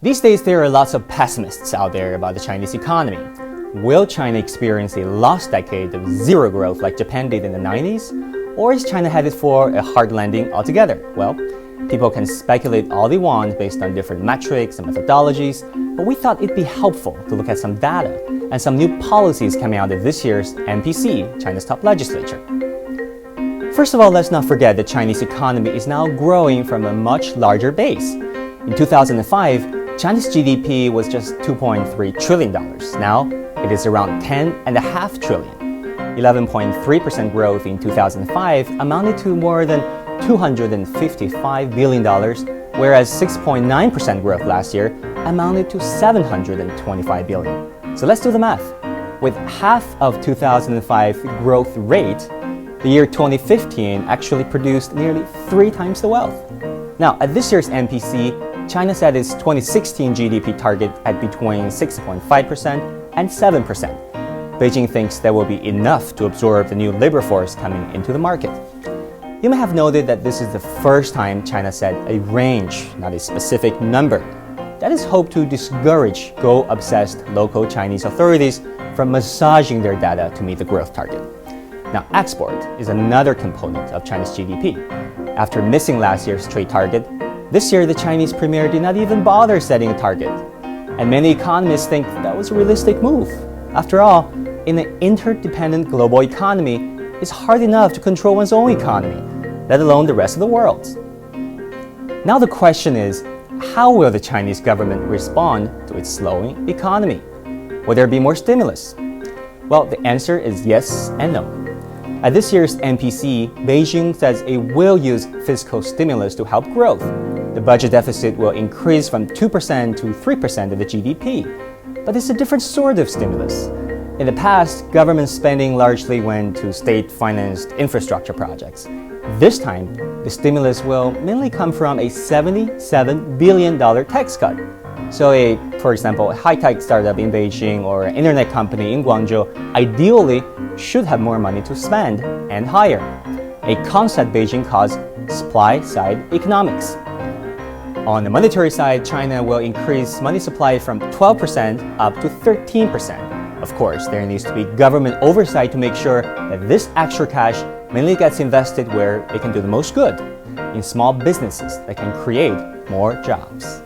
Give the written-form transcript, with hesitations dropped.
These days, there are lots of pessimists out there about the Chinese economy. Will China experience a lost decade of zero growth like Japan did in the 90s? Or is China headed for a hard landing altogether? Well, people can speculate all they want based on different metrics and methodologies, but we thought it'd be helpful to look at some data and some new policies coming out of this year's NPC, China's top legislature. First of all, let's not forget the Chinese economy is now growing from a much larger base. In 2005, China's GDP was just $2.3 trillion. Now, it is around $10.5 trillion. 11.3% growth in 2005 amounted to more than $255 billion, whereas 6.9% growth last year amounted to $725 billion. So let's do the math. With half of 2005 growth rate, the year 2015 actually produced nearly 3 times the wealth. Now, at this year's NPC, China set its 2016 GDP target at between 6.5% and 7%. Beijing thinks that will be enough to absorb the new labor force coming into the market. You may have noted that this is the first time China set a range, not a specific number. That is hoped to discourage goal-obsessed local Chinese authorities from massaging their data to meet the growth target. Now, export is another component of China's GDP. After missing last year's trade target, this year the Chinese premier did not even bother setting a target. And many economists think that was a realistic move. After all, in an interdependent global economy, it's hard enough to control one's own economy, let alone the rest of the world. Now the question is, how will the Chinese government respond to its slowing economy? Will there be more stimulus? Well, the answer is yes and no. At this year's NPC, Beijing says it will use fiscal stimulus to help growth. The budget deficit will increase from 2% to 3% of the GDP. But it's a different sort of stimulus. In the past, government spending largely went to state-financed infrastructure projects. This time, the stimulus will mainly come from a $77 billion tax cut. So for example, a high-tech startup in Beijing or an internet company in Guangzhou ideally should have more money to spend and hire, a concept Beijing calls supply-side economics. On the monetary side, China will increase money supply from 12% up to 13%. Of course, there needs to be government oversight to make sure that this extra cash mainly gets invested where it can do the most good, in small businesses that can create more jobs.